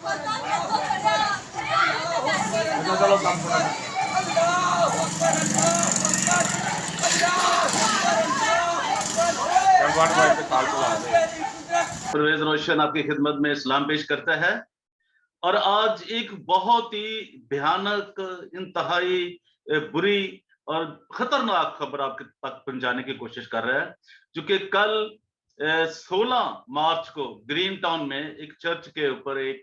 चलो काम करो। परवेज रोशन आपकी खिदमत में इस्लाम पेश करता है और आज एक बहुत ही भयानक, इंतहाई बुरी और खतरनाक खबर आपके तक पहुंचाने की कोशिश कर रहा है, जो कि कल 16 मार्च को ग्रीन टाउन में एक चर्च के ऊपर एक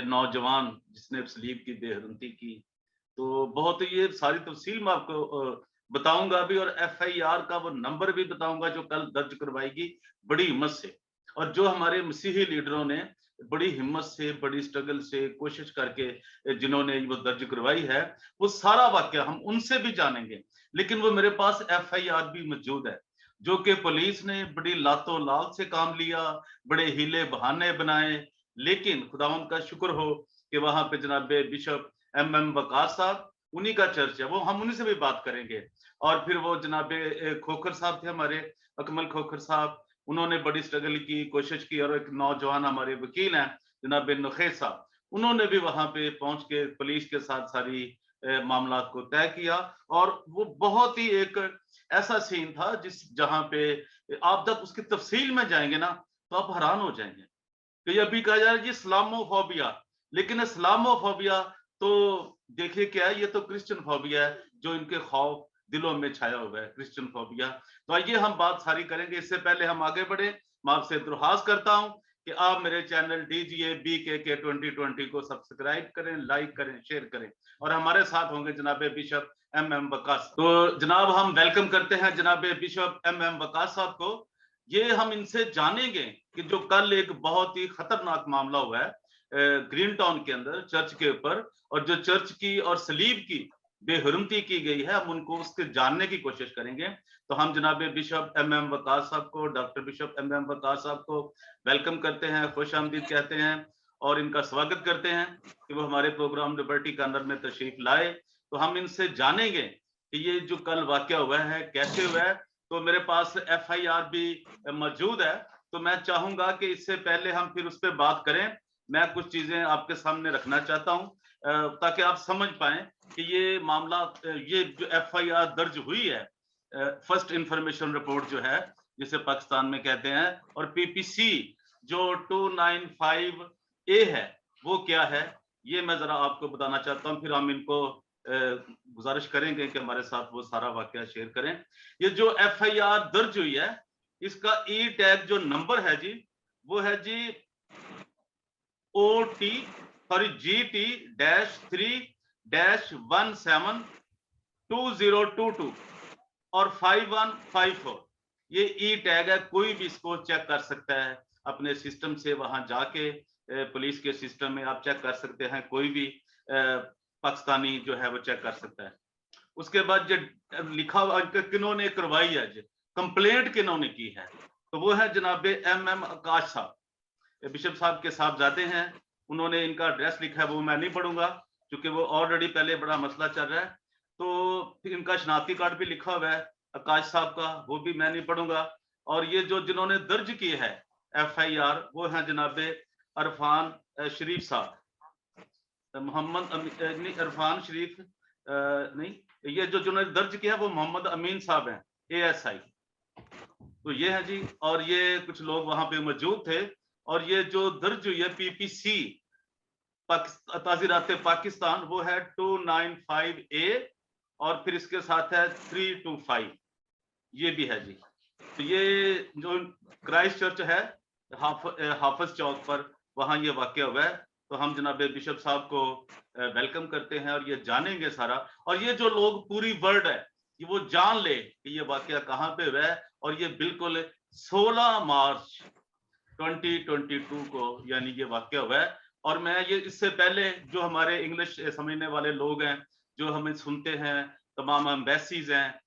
नौजवान जिसने सलीब की बेहरमती की। तो बहुत ही ये सारी तफसील मैं आपको बताऊंगा भी, और एफआईआर का वो नंबर भी बताऊंगा जो कल दर्ज करवाएगी बड़ी हिम्मत से। और जो हमारे मसीही लीडरों ने बड़ी हिम्मत से, बड़ी स्ट्रगल से, कोशिश करके जिन्होंने वो दर्ज करवाई है, वो सारा वाकया हम उनसे भी जानेंगे। लेकिन वो मेरे पास एफआईआर भी मौजूद है, जो कि पुलिस ने बड़ी लातों लाल से काम लिया, बड़े हीले बहाने बनाए। लेकिन खुदावंद का शुक्र हो कि वहां पे जनाब बिशप एम वकार साहब, उन्हीं का चर्च है, वो हम उन्हीं से भी बात करेंगे। और फिर वो जनाब खोखर साहब थे हमारे, अकमल खोखर साहब, उन्होंने बड़ी स्ट्रगल की, कोशिश की। और एक नौजवान हमारे वकील हैं जनाब नखे साहब, उन्होंने भी वहां पे पहुंच के पुलिस के साथ सारी मामला को तय किया। और वो बहुत ही एक ऐसा सीन था जिस जहां पे आप जब उसकी तफसील में जाएंगे ना तो आप हैरान हो जाएंगे कि अभी कहा जा रहा है इस्लामोफोबिया, लेकिन इस्लामोफोबिया तो देखिए क्या है, ये तो क्रिश्चियन फोबिया है जो इनके खौफ दिलों में छाया हुआ है, क्रिश्चियन फोबिया। तो आइए हम बात सारी करेंगे। इससे पहले हम आगे बढ़े, मैं आपसे दरख्वास्त करता हूं कि आप मेरे चैनल डीजीए BKK 2020 को सब्सक्राइब करें, लाइक करें, शेयर करें। और हमारे साथ होंगे जनाब बिशप MM वकास। तो जनाब हम वेलकम करते हैं जनाब बिशप MM वकास साहब को। ये हम इनसे जानेंगे कि जो कल एक बहुत ही खतरनाक मामला हुआ है ग्रीन टाउन के अंदर चर्च के ऊपर, और जो चर्च की और सलीब की बेहुरमती की गई है, हम उनको उसके जानने की कोशिश करेंगे। तो हम जनाब बिशप MM वकास साहब को, डॉक्टर बिशप MM वकास साहब को वेलकम करते हैं, खुश आमदीद कहते हैं और इनका स्वागत करते हैं कि वो हमारे प्रोग्राम लिबर्टी कॉर्नर में तशरीफ लाए। तो हम इनसे जानेंगे कि ये जो कल वाकया हुआ है कैसे हुआ है। तो मेरे पास एफआईआर भी मौजूद है, तो मैं चाहूंगा कि इससे पहले हम फिर उस पर बात करें। मैं कुछ चीजें आपके सामने रखना चाहता हूं ताकि आप समझ पाएं कि ये मामला, ये जो एफआईआर दर्ज हुई है, फर्स्ट इंफॉर्मेशन रिपोर्ट जो है जिसे पाकिस्तान में कहते हैं, और पीपीसी जो 295A है, वो क्या है ये मैं जरा आपको बताना चाहता हूं। फिर हम इनको गुजारिश करेंगे कि हमारे साथ वो सारा वाकया शेयर करें। ये जो एफआईआर दर्ज हुई है, इसका ई टैग जो नंबर है जी, वो है जी GT-3-172022 और 5154। ये ई टैग है, कोई भी इसको चेक कर सकता है अपने सिस्टम से। वहां जाके पुलिस के सिस्टम में आप चेक कर सकते हैं, कोई भी पाकिस्तानी जो है वो चेक कर सकता है। उसके बाद जो लिखा हुआ किन्होंने करवाई है, जो कंप्लेंट किन्होंने की है, तो वो है जनाब MM आकाश साहब, बिशप साहब के साहबजादे हैं। उन्होंने इनका एड्रेस लिखा है, वो मैं नहीं पढ़ूंगा क्योंकि वो ऑलरेडी पहले बड़ा मसला चल रहा है। तो फिर इनका शनाख्ती कार्ड भी लिखा हुआ है आकाश साहब का, वो भी मैं नहीं पढ़ूंगा। और ये जो जिन्होंने दर्ज की है एफआईआर, वो है जनाब इरफान शरीफ साहब, मोहम्मद इरफान शरीफ नहीं, ये जो जिन्होंने दर्ज किया है वो मोहम्मद अमीन साहब हैं, ASI। तो ये है जी, और ये कुछ लोग वहां पे मौजूद थे। और ये जो दर्ज हुई है PPC ताजीरात पाकिस्तान, वो है 295A, और फिर इसके साथ है 325, ये भी है जी। तो ये जो क्राइस्ट चर्च है हाफिज चौक पर, वहां ये वाकया हुआ है। तो हम जनाब बिशप साहब को वेलकम करते हैं और ये जानेंगे सारा। और ये जो लोग पूरी वर्ल्ड है कि वो जान ले कि ये वाकया कहाँ पे हुआ है। और ये बिल्कुल 16 मार्च 2022 को यानी ये वाकया हुआ है। और मैं ये इससे पहले जो हमारे इंग्लिश समझने वाले लोग हैं जो हमें सुनते हैं, तमाम एम्बेसीज हैं,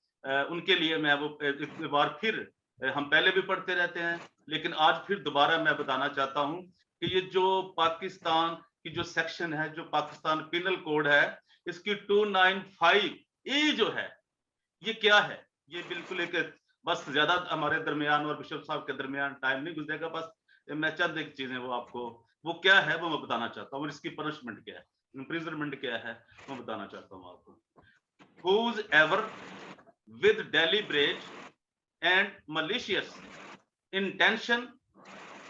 उनके लिए मैं वो एक बार फिर, हम पहले भी पढ़ते रहते हैं लेकिन आज फिर दोबारा मैं बताना चाहता हूं कि ये जो पाकिस्तान की जो सेक्शन है, जो पाकिस्तान पिनल कोड है, इसकी 295A जो है, ये क्या है। ये बिल्कुल एक, बस ज्यादा हमारे दरमियान और बिशप साहब के दरमियान टाइम नहीं गुजरेगा, बस मैं चंद एक चीजें वो आपको वो क्या है वो मैं बताना चाहता हूँ, और इसकी पनिशमेंट क्या है, इम्प्रिजनमेंट क्या है मैं बताना चाहता हूँ आपको। Whoever with deliberate and malicious intention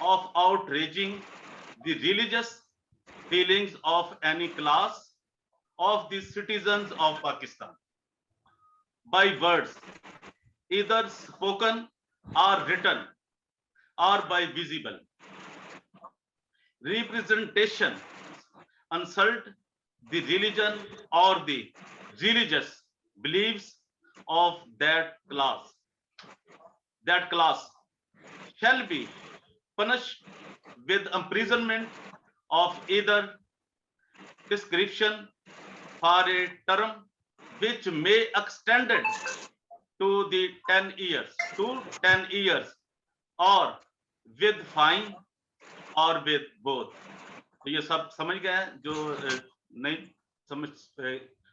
of outraging the religious feelings of any class of the citizens of Pakistan by words either spoken or written or by visible representation insult the religion or the religious beliefs of that class shall be punished with imprisonment of either description for a term which may extended to the 10 years or with fine or with both। तो ये सब समझ गए हैं, जो नहीं समझ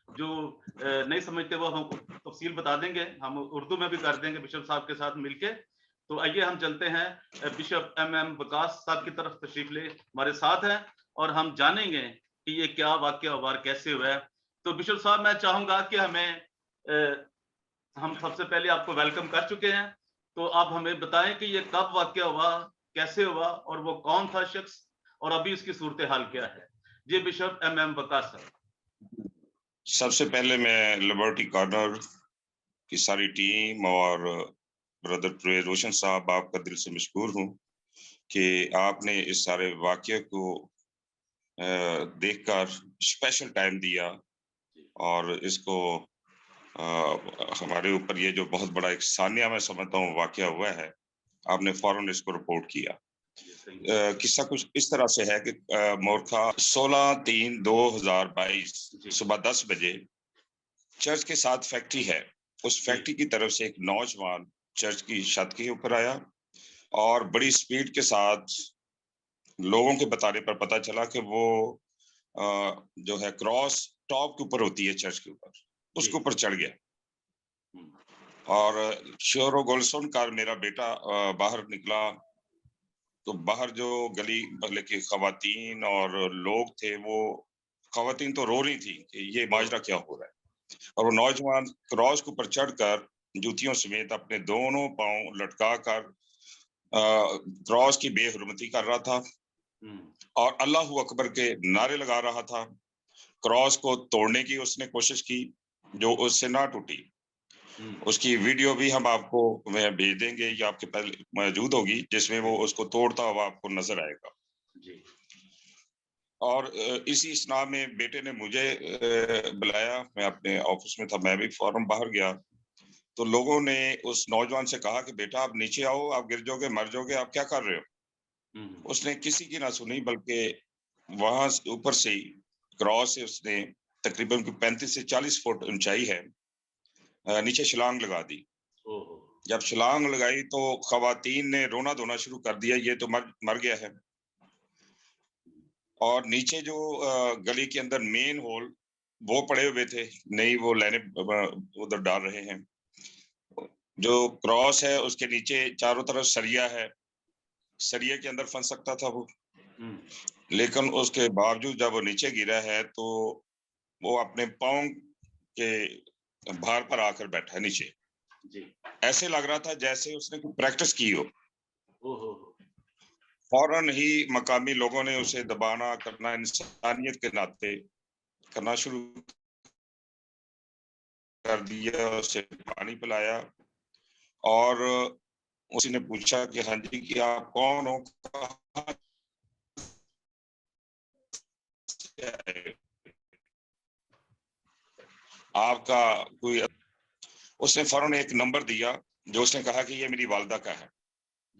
जो नहीं समझते वो हमको तफसील बता देंगे, हम उर्दू में भी कर देंगे बिशप साहब के साथ मिलके। तो आइए हम चलते हैं बिशप MM वकास साहब की तरफ, तशरीफ ले हमारे साथ हैं और हम जानेंगे कि ये क्या वाकया हुआ, कैसे हुआ है। तो बिशप साहब मैं चाहूंगा कि हम सबसे पहले आपको वेलकम कर चुके हैं, तो आप हमें बताएं कि ये कब वाकया हुआ, कैसे हुआ और वो कौन था शख्स और अभी इसकी सूरत हाल क्या है। जी बिशप MM वकास साहब। सबसे पहले मैं लिबर्टी कॉर्नर की सारी टीम और ब्रदर प्रवेज रोशन साहब, आपका दिल से मशकूर हूँ कि आपने इस सारे वाकये को देखकर स्पेशल टाइम दिया और इसको हमारे ऊपर ये जो बहुत बड़ा एक सानिया मैं समझता हूँ वाकया हुआ है, आपने फौरन इसको रिपोर्ट किया। किस्सा कुछ इस तरह से है कि मोरखा 16/3/2022 सुबह 10 बजे चर्च के साथ फैक्ट्री है, उस फैक्ट्री की तरफ से एक नौजवान चर्च की छत के ऊपर आया और बड़ी स्पीड के साथ लोगों के बताने पर पता चला कि वो जो है क्रॉस टॉप के ऊपर होती है चर्च के ऊपर, उसके ऊपर चढ़ गया और शोर गोल सुनकर मेरा बेटा बाहर निकला। तो बाहर जो गली मोहल्ले की खवातीन और लोग थे, वो खवातीन तो रो रही थी कि ये माजरा क्या हो रहा है, और वो नौजवान क्रॉस के ऊपर चढ़कर जूतियों समेत अपने दोनों पांव लटका कर क्रॉस की बेहुरमती कर रहा था और अल्लाह अकबर के नारे लगा रहा था। क्रॉस को तोड़ने की उसने कोशिश की जो उससे ना टूटी। उसकी वीडियो भी हम आपको भेज देंगे, ये आपके पास मौजूद होगी, जिसमें वो उसको तोड़ता हुआ आपको नजर आएगा जी। और इसी स्नाह में बेटे ने मुझे बुलाया, मैं अपने ऑफिस में था, मैं भी फौरन बाहर गया। तो लोगों ने उस नौजवान से कहा कि बेटा आप नीचे आओ, आप गिर जाओगे, मर जाओगे, आप क्या कर रहे हो। उसने किसी की ना सुनी, बल्कि वहां ऊपर से ही क्रॉस से उसने तकरीबन 35 से 40 फुट ऊंचाई है, नीचे छलांग लगा दी। जब छलांग लगाई तो खवातीन ने रोना धोना शुरू कर दिया, ये तो मर गया है। और नीचे जो गली के अंदर मेन होल वो पड़े हुए थे, नहीं वो लाइने उधर डाल रहे हैं। जो क्रॉस है उसके नीचे चारों तरफ सरिया है, सरिया के अंदर फंस सकता था वो, लेकिन उसके बावजूद जब वो नीचे गिरा है तो वो अपने पांव के भार पर आकर बैठा नीचे जी। ऐसे लग रहा था जैसे उसने कोई प्रैक्टिस की हो। फौरन ही मकामी लोगों ने उसे दबाना करना, इंसानियत के नाते करना शुरू कर दिया। उसे पानी पिलाया और उसी ने पूछा कि हाँ जी कि आप कौन हो, आपका कोई। उसने फौरन एक नंबर दिया जो उसने कहा कि ये मेरी वालिदा का है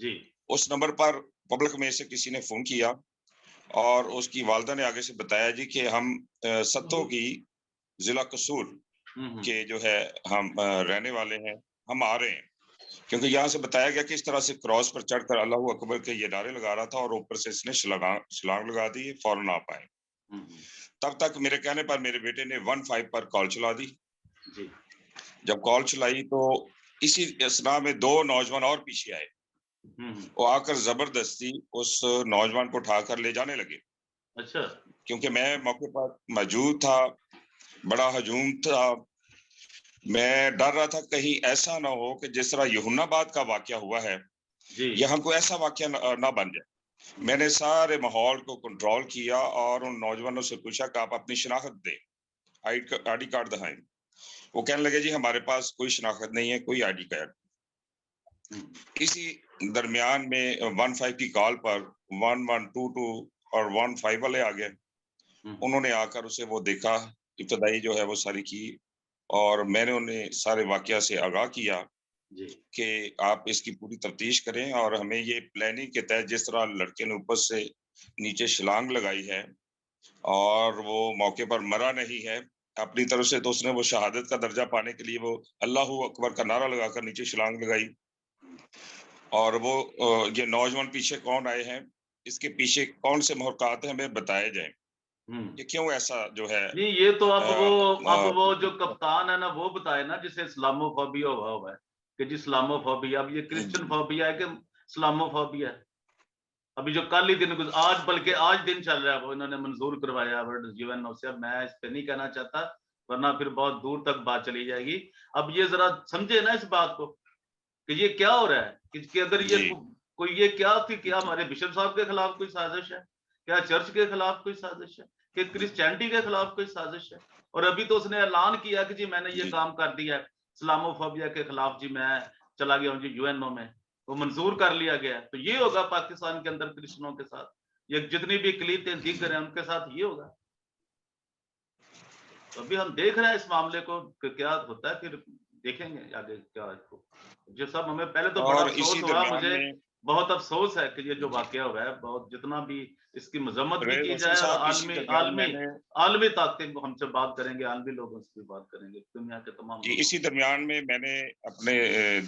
जी। उस नंबर पर पब्लिक में से किसी ने फोन किया और उसकी वालिदा ने आगे से बताया जी कि हम सत्तो की जिला कसूर के जो है हम रहने वाले हैं, हम आ रहे हैं। क्योंकि यहाँ से बताया गया कि इस तरह से क्रॉस पर चढ़कर अल्लाह अकबर के ये नारे लगा रहा था और ऊपर से इसने छलांग लगा दी, फौरन आ पाए। तब तक मेरे कहने पर मेरे बेटे ने 15 पर कॉल चला दी जी। जब कॉल चलाई तो इसी असना में 2 नौजवान और पीछे आए वो आकर जबरदस्ती उस नौजवान को उठाकर ले जाने लगे। अच्छा। क्योंकि मैं मौके पर मौजूद था, बड़ा हजूम था, मैं डर रहा था कहीं ऐसा ना हो कि जिस तरह यूहन्नाबाद का वाकया हुआ है, जी। यहाँ कोई ऐसा वाकया ना बन जाए। मैंने सारे माहौल को कंट्रोल किया और उन नौजवानों से पूछा कि आप अपनी शनाख्त दें, आईडी कार्ड दिखाएं। वो कहने लगे जी हमारे पास कोई शनाख्त नहीं है, कोई आईडी कार्ड। इसी दरमियान में 15 की कॉल पर 1122 और 15 वाले आ गए। उन्होंने आकर उसे वो देखा, इब्तदाई जो है वो सारी की, और मैंने उन्हें सारे वाकया से आगाह किया कि आप इसकी पूरी तफ्तीश करें और हमें ये प्लानिंग के तहत जिस तरह लड़के ने ऊपर से नीचे छलांग लगाई है और वो मौके पर मरा नहीं है अपनी तरफ से, तो उसने वो शहादत का दर्जा पाने के लिए वो अल्लाहू अकबर का नारा लगाकर नीचे छलांग लगाई। और वो ये नौजवान पीछे कौन आए हैं, इसके पीछे कौन से महरक़ात हैं, हमें बताए जाए कि क्यों ऐसा जो है। नहीं, ये तो अब वो जो कप्तान है ना वो बताए ना, जिसे इस्लामोफोबिया हुआ है कि जी इस्लामोफोबिया, अब ये क्रिश्चियन फोबिया है कि इस्लामोफोबिया है। अभी जो कल ही दिन आज, बल्कि आज दिन चल रहा है, वो इन्होंने मंजूर करवाया वर्ल्ड यूएनओ से। अब मैं इस पे नहीं कहना चाहता वरना फिर बहुत दूर तक बात चली जाएगी। अब ये जरा समझे ना इस बात को कि ये क्या हो रहा है, कि अगर ये कोई ये क्या थी, क्या हमारे बिशप साहब के खिलाफ कोई साजिश है, क्या चर्च के खिलाफ कोई साजिश है, कि क्रिश्चियनिटी के खिलाफ कोई साजिश है। और अभी तो उसने ऐलान किया कि जी मैंने ये काम कर दिया है इस्लामोफोबिया के खिलाफ, जी मैं चला गया हूँ जी यूएनओ में, वो मंजूर कर लिया गया। तो ये होगा पाकिस्तान के अंदर क्रिश्चियनों के साथ, ये जितनी भी अक़लीतें दिख रहे हैं उनके साथ ये होगा। तो अभी हम देख रहे हैं इस मामले को कि क्या होता है, फिर देखेंगे आगे क्या है। जो सब हमें पहले तो बड़ा अफसोस हुआ, मुझे बहुत अफसोस है कि ये जो वाकया हुआ है, बहुत जितना भी इसकी मजम्मत भी की जाए और आलमी ताकतें हमसे बात करेंगे, आलमी लोगों से भी बात करेंगे, दुनिया के तमाम लोगों। इसी दरमियान में मैंने अपने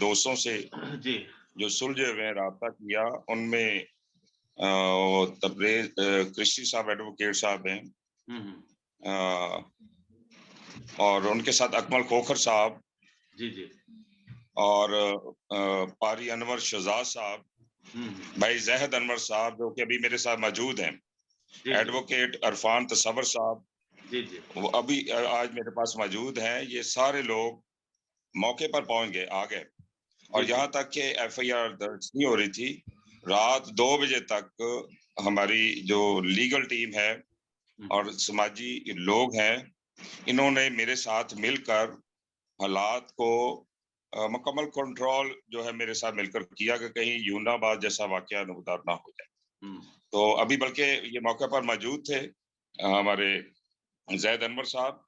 दोस्तों से जी जो सुलझे हुए राब्ता किया, उनमें तबरेज क्रिश्ची साहब एडवोकेट साहब हैं, और उनके साथ अकमल खोखर साहब, जी और पारी अनवर शहजाद साहब, भाई जहद अनवर साहब जो कि अभी मेरे साथ मौजूद हैं, एडवोकेट अरफान तसवर साहब, वो अभी आज मेरे पास मौजूद हैं। ये सारे लोग मौके पर पहुंच गए, आ गए, और यहाँ तक कि एफआईआर दर्ज नहीं हो रही थी। रात 2 बजे तक हमारी जो लीगल टीम है और समाजी लोग हैं, इन्होंने मेरे साथ मिलकर हालात को मुकम्मल कंट्रोल जो है मेरे साथ मिलकर किया कि कहीं यूनाबाद जैसा वाकया नमूदार ना हो जाए। तो अभी बल्कि ये मौके पर मौजूद थे हमारे जैद अनवर साहब,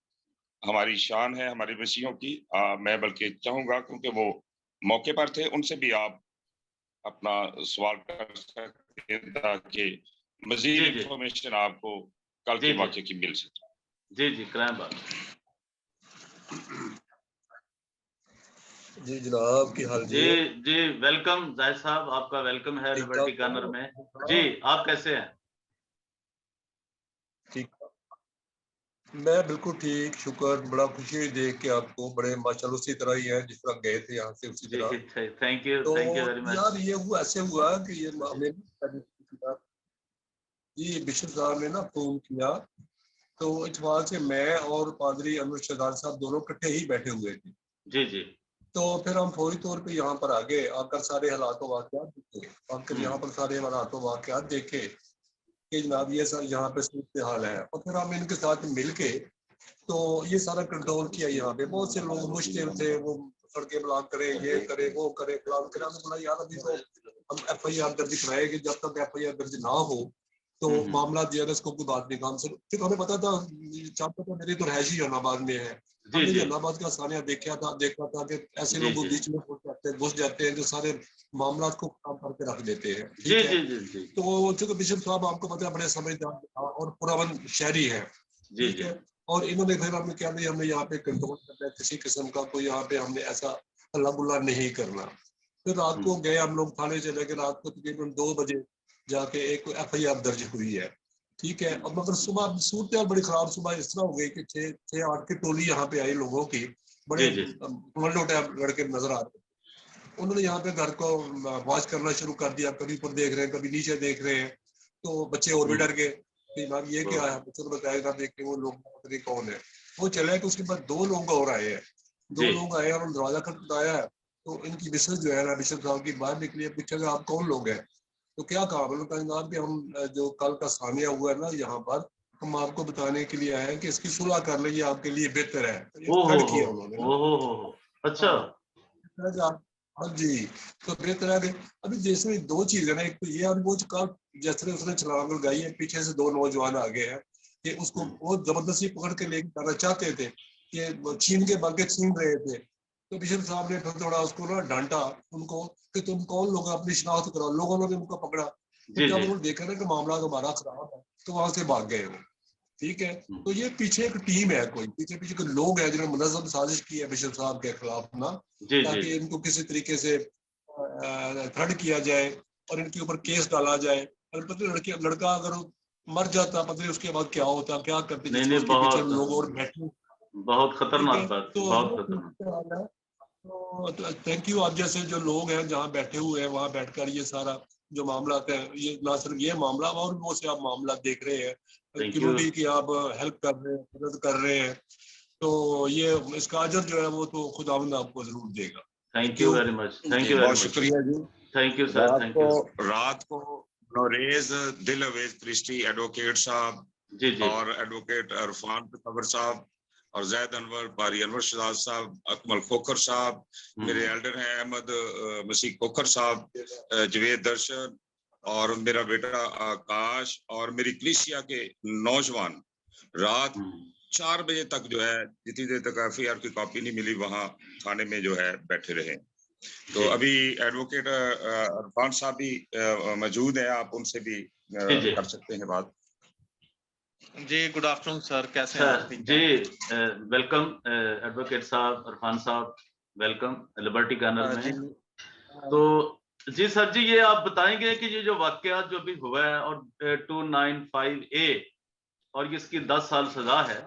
हमारी शान है हमारी वसीयों की। मैं बल्कि चाहूंगा क्योंकि वो मौके पर थे, उनसे भी आप अपना सवाल कर सकते हैं ताकि मजीद इंफॉर्मेशन आपको कल के वाकये की मिल सके। जी कराएं बात। जी जनाब की हाल जी वेलकम जाहिद साहब, आपका वेलकम है लिबर्टी कॉर्नर में। जी आप कैसे हैं? ठीक, मैं बिल्कुल ठीक, शुक्र। बड़ा खुशी हुई देख के आपको, बड़े माशाल्लाह उसी तरह ही है जिस तरह गए थे यहाँ से, उसी तरह। Thank you very much. यार ये हुआ ऐसे हुआ कि ये हमें जी बिशप साहब ने ना फोन किया, तो इतवार से मैं और पादरी अनवर शहजाद साहब दोनों इकट्ठे ही बैठे हुए थे। जी तो फिर हम फौरी तौर पे यहाँ पर आ गए, आकर सारे हालात वाक़यात देखे, आकर यहाँ पर सारे हालात वाक़यात देखे कि जनाब ये सर यहाँ पे सूरत हाल है। और फिर हम इनके साथ मिलके तो ये सारा कंट्रोल किया। यहाँ पे बहुत से लोग मुश्किल थे, वो सड़कें ब्लॉक करे, ये करे, वो करे, प्लान करे। हमने बोला यार अभी तो हम एफआईआर दर्ज कराएंगे, जब तक एफआईआर दर्ज ना हो तो मामला जीआरएस को कोई बात नहीं काम से। फिर हमें पता था, चाहता था मेरी तो रहायशी जहानाबाद में है, हमने जहानाबाद का सानिया देखा था कि ऐसे लोग बीच में घुस जाते हैं जो सारे मामला को काम करके रख देते हैं। ठीक है, तो चूंकि बिशप साहब आपको पता है बड़े समझदार और पुरअमन शहरी है, ठीक है, और इन्होंने फिर हमें क्या नहीं, हमने यहाँ पे कंट्रोल करना है, किसी किस्म का कोई यहाँ पे हमने ऐसा हल्ला गुल्ला नहीं करना। फिर रात को गए हम लोग, थाने चले गए, रात को तकरीबन 2 बजे जाके एक एफआईआर दर्ज हुई है। ठीक है, अब मगर सुबह सूरत बड़ी खराब, सुबह इस तरह हो गई कि 6-8 की टोली यहाँ पे आई लोगों की, बड़े लड़के नजर आ रहे। उन्होंने यहाँ पे घर को वॉच करना शुरू कर दिया, कभी ऊपर देख रहे हैं, कभी नीचे देख रहे हैं। तो बच्चे और भी डर गए कि जनाब ये क्या है, बच्चों को बताएगा, देख के वो लोग पता नहीं कौन है। वो चला है कि उसके बाद 2 लोग और आए हैं, 2 लोग आए और दरवाजा खटखटाया है। तो इनकी मिसेज जो है ना, बिशप साहब की, बाहर निकली है, पूछा आप कौन लोग हैं? तो क्या कहा, उन्होंने कहा जनाब कि हम जो कल का सामिया हुआ है ना यहाँ पर, हम आपको बताने के लिए आए हैं कि इसकी सुलह कर लें, ये आपके लिए बेहतर है। तो ये थ्रेट किया उन्होंने ना। अच्छा। हाँ जी, तो बेहतर है कि अभी जैसे 2 चीज है ना, एक तो ये, और वो कल जैसे उसने छलांग लगाई है, पीछे से 2 नौजवान आ गए हैं कि उसको वो जबरदस्ती पकड़ के लेके जाना चाहते थे, कि वो छीन के भागे छीन रहे थे। तो बिशप साहब ने फिर थोड़ा उसको ना डांटा उनको कि तुम कौन लोग, अपनी शिनाख्त कराओ। लोगों ने उनको पकड़ा, फिर जब उन्होंने देखा ना कि मामला हमारा खराब है, तो वहां से भाग गए वो। ठीक है, तो ये पीछे एक टीम है, कोई पीछे पीछे कोई लोग हैं जिन्होंने मुनज़्ज़म साजिश की है बिशप साहब के खिलाफ ना, ताकि इनको किसी तरीके से थ्रेट किया जाए और इनके ऊपर केस डाला जाए। और पता नहीं लड़का अगर मर जाता, पता नहीं उसके बाद क्या होता, क्या करते, जिसको उसके पीछे लोग और बैठे। बहुत खतरनाक बात, तो बहुत खतरनाक। तो थैंक यू। आप जैसे जो लोग हैं जहाँ बैठे हुए हैं, वहाँ बैठकर ये सारा जो मामला है, ये ना सिर्फ ये मामला और वो से आप मामला देख रहे हैं, कम्युनिटी की आप हेल्प कर रहे हैं, मदद कर रहे हैं, तो ये इसका अजर जो है वो तो खुदावंद आपको जरूर देगा। Thank you very much, thank you very बहुत मच, शुक्रिया ji. Thank you sir, thank you. रात को नोरेज दिल अवेज क्रिस्टी एडवोकेट साहब जी जी, और एडवोकेट इरफान खबर साहब और जैद अनवर, बारी अनवर शहजाद साहब, अकमल खोखर साहब, मेरे एल्डर हैं अहमद मसीह खोखर साहब, जवेद दर्शन और मेरा बेटा आकाश और मेरी कलीसिया के नौजवान रात 4 बजे तक जो है, जितनी देर तक एफआईआर की कॉपी नहीं मिली वहां थाने में जो है बैठे रहे। तो अभी एडवोकेट इरफान साहब भी मौजूद हैं, आप उनसे भी कर सकते हैं बात। जी गुड आफ्टरनून सर, कैसे हैं आप? जी वेलकम एडवोकेट साहब, इरफान साहब, वेलकम लिबर्टी गनर में। तो जी सर जी, ये आप बताएंगे कि ये जो वाकया जो भी हुआ है और 295A और इसकी 10 साल सजा है,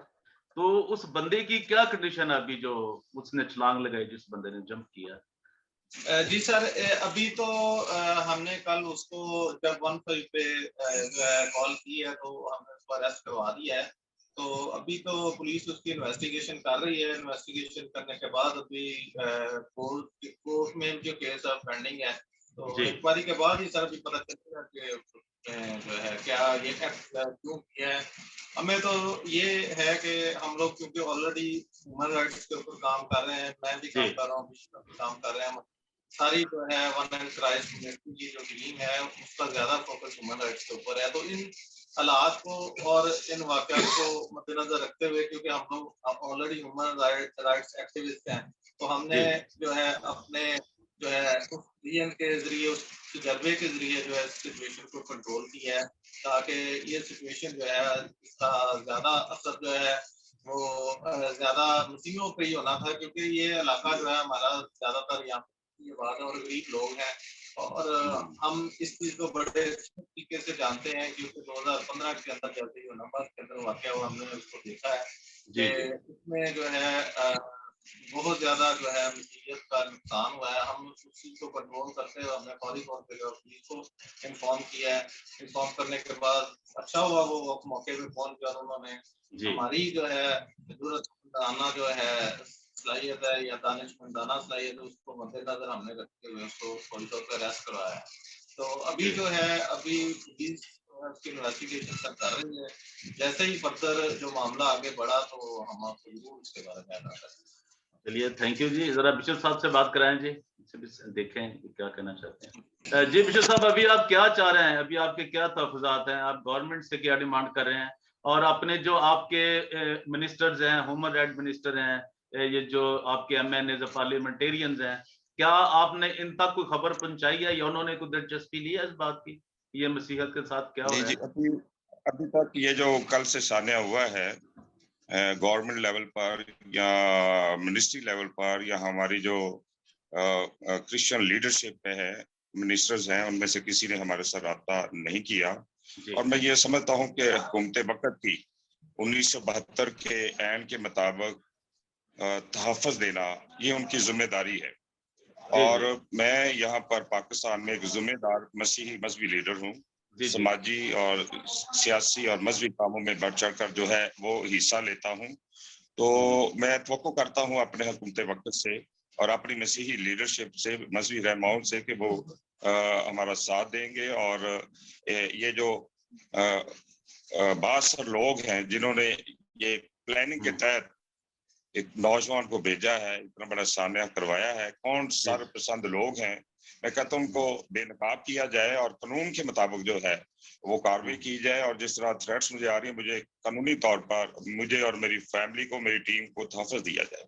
तो उस बंदे की क्या कंडीशन है अभी, जो उसने छलांग लगाई, जिस बंदे ने जंप किया? जी सर, अभी तो हमने कल उसको जब 15 पे जो है कॉल की है, तो हमने उसको अरेस्ट करवा दिया है। तो अभी तो पुलिस उसकी इन्वेस्टिगेशन कर रही है। इन्वेस्टिगेशन करने के बाद अभी कोर्ट में जो केस पेंडिंग है, तो इंक्वायरी के बाद ही सर अभी पता चलेगा कि जो है क्या ये एक्ट क्यों किया है। हमें तो ये है कि हम लोग क्योंकि ऑलरेडी ह्यूमन राइट्स के ऊपर काम कर रहे हैं, मैं भी काम कर रहा हूँ, काम कर रहे हैं, सारी जो है वन एंड राइट्स कम्युनिटी की जो टीम है उसका ज्यादा फोकस ह्यूमन राइट्स के ऊपर है। तो इन हालात को और इन वाकयात को मद्देनजर रखते हुए, क्योंकि हम लोग ऑलरेडी ह्यूमन राइट्स एक्टिविस्ट हैं, तो हमने जो है अपने जो है उस रीजन के जरिए, उस तजर्बे के जरिए जो है सिचुएशन को कंट्रोल किया है, ताकि ये सिचुएशन जो है इसका ज्यादा असर जो है वो ज्यादा मुस्लिमों पे ही होना था, क्योंकि ये इलाका जो है हमारा ज्यादातर यहाँ ये बात है और गरीब लोग हैं। और हम इस चीज को बड़े तरीके से जानते हैं, क्योंकि 2015 के अंदर जब जो नंबर के अंदर वाकया हुआ, हमने उसको देखा है कि इसमें जो है बहुत ज्यादा जो है मसीहत का नुकसान हुआ है। हम उस चीज को कंट्रोल करते हुए हमने फौरी तौर पर पुलिस को इन्फॉर्म किया है। इन्फॉर्म करने के बाद अच्छा हुआ वो मौके पे पहुंच गया, उन्होंने हमारी जो है जरूरतमंदाना जो है सलाहियत है या दानिशमंदाना सलाहियत है, उसको मद्देनजर हमने रखते हुए उसको फौरी तौर पर अरेस्ट करवाया है। तो अभी जो है अभी पुलिस उसकी इन्वेस्टिगेशन सब कर रही है। जैसे ही फर्दर जो मामला आगे बढ़ा तो हम आपको जरूर इसके बारे में बता देंगे। चलिए, थैंक यू जी। जरा बिशप साहब से बात कराएं जी, देखें क्या कहना चाहते हैं। जी बिशप साहब, अभी आप क्या चाह रहे हैं, अभी आपके क्या तहफ़्फ़ुज़ात हैं, आप गवर्नमेंट से क्या डिमांड कर रहे हैं, और अपने जो आपके मिनिस्टर्स हैं, ह्यूमन राइट मिनिस्टर हैं, ये जो आपके एमएनएज पार्लियामेंटेरियंस हैं, क्या आपने इन तक कोई खबर पहुंचाई है या उन्होंने कोई दिलचस्पी ली है इस बात की, ये मसीहत के साथ क्या हो रहा है? अभी तक ये जो कल से सान्या हुआ है गवर्नमेंट लेवल पर या मिनिस्ट्री लेवल पर या हमारी जो क्रिश्चियन लीडरशिप पे है, मिनिस्टर्स हैं, उनमें से किसी ने हमारे साथ राब्ता नहीं किया। और मैं ये समझता हूँ कि हुकूमत वक़्त की 1972 के ऐन के मुताबिक तहफ़्फ़ुज़ देना ये उनकी जिम्मेदारी है। और मैं यहाँ पर पाकिस्तान में एक जिम्मेदार मसीही मजहबी लीडर हूँ। समाजी और सियासी और मजहबी कामों में बढ़ चढ़ कर जो है वो हिस्सा लेता हूँ। तो मैं तवक्को करता हूँ अपने हुकूमत वक्त से और अपनी मसीही लीडरशिप से, मजहबी रहनुमाओं से कि वो हमारा साथ देंगे। और ये जो बहुत सारे लोग हैं जिन्होंने ये प्लानिंग के तहत एक नौजवान को भेजा है, इतना बड़ा सामना करवाया है, कौन सारे पसंद लोग हैं, मैं कहता हूँ उनको बेनकाब किया जाए और कानून के मुताबिक जो है वो कार्रवाई की जाए। और जिस तरह थ्रेट्स मुझे आ रही है, मुझे कानूनी तौर पर मुझे और मेरी फैमिली को, मेरी टीम को तहफ़्फ़ुज़ दिया जाए।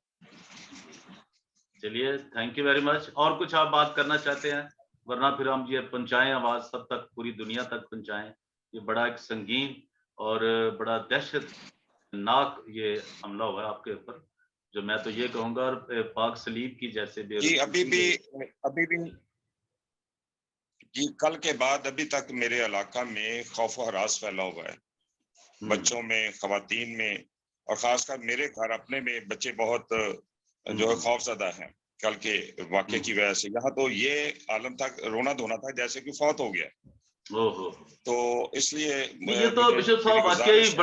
चलिए, थैंक यू वेरी मच। और कुछ आप बात करना चाहते हैं? वरना फिर हम ये पहुंचाएं आवाज सब तक, पूरी दुनिया तक पहुंचाएं। ये बड़ा एक संगीन और बड़ा दहशतनाक ये हमला हुआ है आपके ऊपर, जो मैं तो ये कहूंगा और पाक सलीब की जैसे जी अभी भी जी कल के बाद अभी तक मेरे इलाका में खौफ और हरास फैला हुआ है, बच्चों में, खवातीन में, और खासकर मेरे घर अपने में बच्चे बहुत जो है खौफजदा हैं कल के वाक़े की वजह से। यहाँ तो ये आलम तक रोना धोना था जैसे कि फौत हो गया। तो इसलिए ये तो बिशप साहब वाकई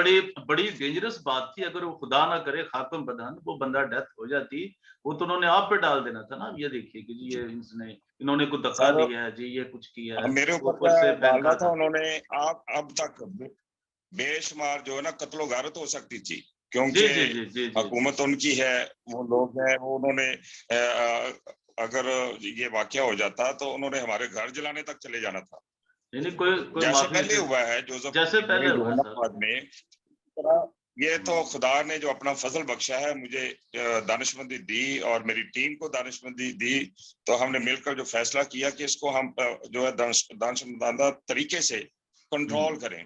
बड़ी डेंजरस बात थी। अगर वो खुदा ना करे खातम बदन वो बंदा डेथ हो जाती, वो तो उन्होंने आप पे डाल देना था ना। ये देखिए कि जी ये इन्होंने कुछ धक्का दिया है जी, ये कुछ किया है, मेरे ऊपर से डालना था उन्होंने। आप अब तक बेशुमार जो है ना कत्लो गारत हो सकती थी, क्योंकि हुकूमत उनकी है, वो लोग हैं, वो उन्होंने अगर ये वाकया हो जाता तो उन्होंने हमारे घर जलाने तक चले जाना था। नहीं कोई जैसे पहले हुआ है जोसेफ जैसे पहले हुआ में, ये तो खुदा ने जो अपना फजल बख्शा है, मुझे दानिशमंदी दी और मेरी टीम को दानिशमंदी दी, तो हमने मिलकर जो फैसला किया कि इसको हम जो है दानिशमंदाना तरीके से कंट्रोल करें।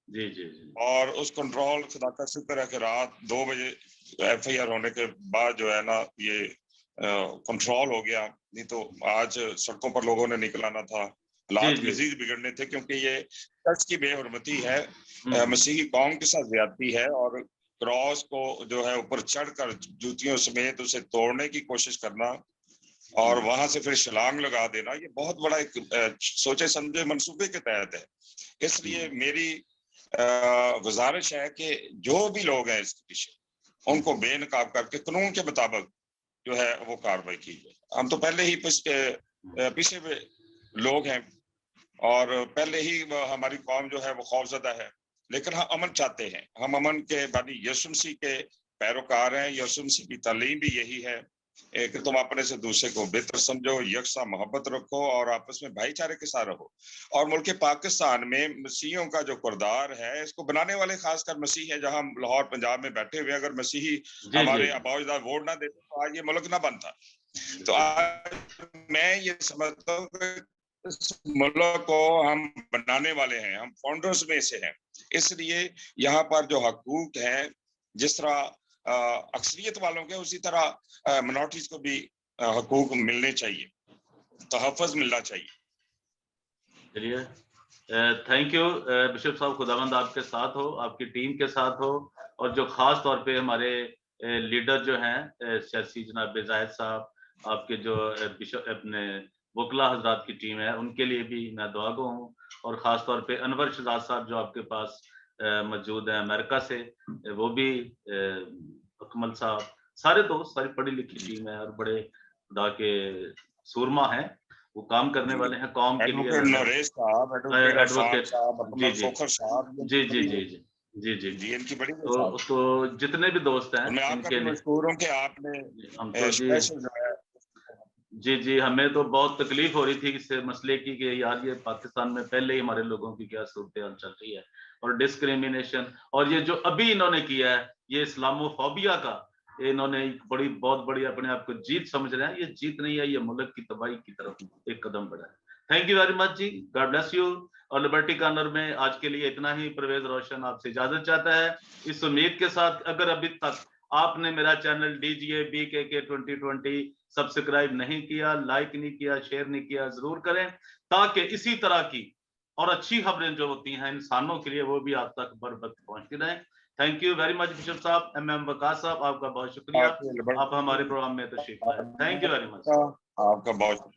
जी। और उस कंट्रोल, खुदा का शुक्र है कि रात 2 बजे FIR होने के बाद जो है ना ये कंट्रोल हो गया, नहीं तो आज सड़कों पर लोगों ने निकलाना था, हालात मजीद बिगड़ने थे, क्योंकि ये चर्च की बेहुरमती है, मसीही कौम के साथ ज्यादती है, और क्रॉस को जो है ऊपर चढ़कर जूतियों समेत उसे तोड़ने की कोशिश करना और वहां से फिर छलांग लगा देना, ये बहुत बड़ा एक सोचे समझे मंसूबे के तहत है। इसलिए मेरी गुजारिश है कि जो भी लोग हैं इसके पीछे, उनको बेनकाब करके कानून के मुताबिक जो है वो कार्रवाई की जाए। हम तो पहले ही पीछे हुए लोग हैं और पहले ही हमारी कौम जो है वो खौफजदा है, लेकिन हम अमन चाहते हैं। हम अमन के बानी यीशु मसीह के पैरोकार हैं। यीशु मसीह की तालीम भी यही है कि तुम अपने से दूसरे को बेहतर समझो, यकसा मोहब्बत रखो और आपस में भाईचारे के साथ रहो। और मुल्क पाकिस्तान में मसीहियों का जो किरदार है, इसको बनाने वाले खासकर मसीह है। जहां लाहौर पंजाब में बैठे हुए अगर मसीही हमारे आबाजदार वोट ना देते तो आज ये मुल्क ना बनता। तो आज मैं ये समझता हूँ कि इस मुल्क को हम बनाने वाले हैं, हम फाउंडर्स में से हैं। इसलिए यहाँ पर जो हकूक हैं, जिस तरह अक्सरियत वालों के, उसी तरह मिनॉरिटीज को भी हकूक मिलने चाहिए, तहफ़्फ़ुज़ मिलना चाहिए। चलिए, थैंक यू बिशप साहब, खुदावंद आपके साथ हो, आपकी टीम के साथ हो, और जो खास तौर पे हमारे लीडर जो हैं सियासी जनाब जाहिद साहब, आपके जो बिशप अपने वकला हजरात की टीम है, उनके लिए भी मैं दुआ गो हूँ। और ख़ास तौर पे अनवर शहजाद साहब जो आपके पास मौजूद है अमेरिका से, वो भी अकमल साहब, सारे दोस्त, सारी पढ़ी लिखी टीम है और बड़े खुदा के सूरमा हैं, वो काम करने वाले हैं कौम के लिए। एडवोकेट जी, इनकी बड़ी तो जितने भी दोस्त हैं इनके लिए हम तो जी हमें तो बहुत तकलीफ हो रही थी इस मसले की कि यार ये पाकिस्तान में पहले ही हमारे लोगों की क्या सूरत चल रही है, और डिस्क्रिमिनेशन, और ये जो अभी इन्होंने किया है ये इस्लामोफोबिया का, इन्होंने बहुत बड़ी अपने आप को जीत समझ रहे हैं। ये जीत नहीं है, ये मुल्क की तबाही की तरफ एक कदम बढ़ा है। थैंक यू वेरी मच जी, गॉड ब्लेस यू। और लिबर्टी कॉर्नर में आज के लिए इतना ही। परवेज रोशन आपसे इजाजत चाहता है, इस उम्मीद के साथ अगर अभी तक आपने मेरा चैनल DGA BKK 2020 सब्सक्राइब नहीं किया, लाइक नहीं किया, शेयर नहीं किया, जरूर करें, ताकि इसी तरह की और अच्छी खबरें जो होती हैं इंसानों के लिए वो भी आप तक बर वक्त पहुंचती रहें। Thank you very much bishop साहब, MM वकास साहब, आपका बहुत शुक्रिया, आप हमारे प्रोग्राम में तशरीफ लाए। Thank you very much. आपका बहुत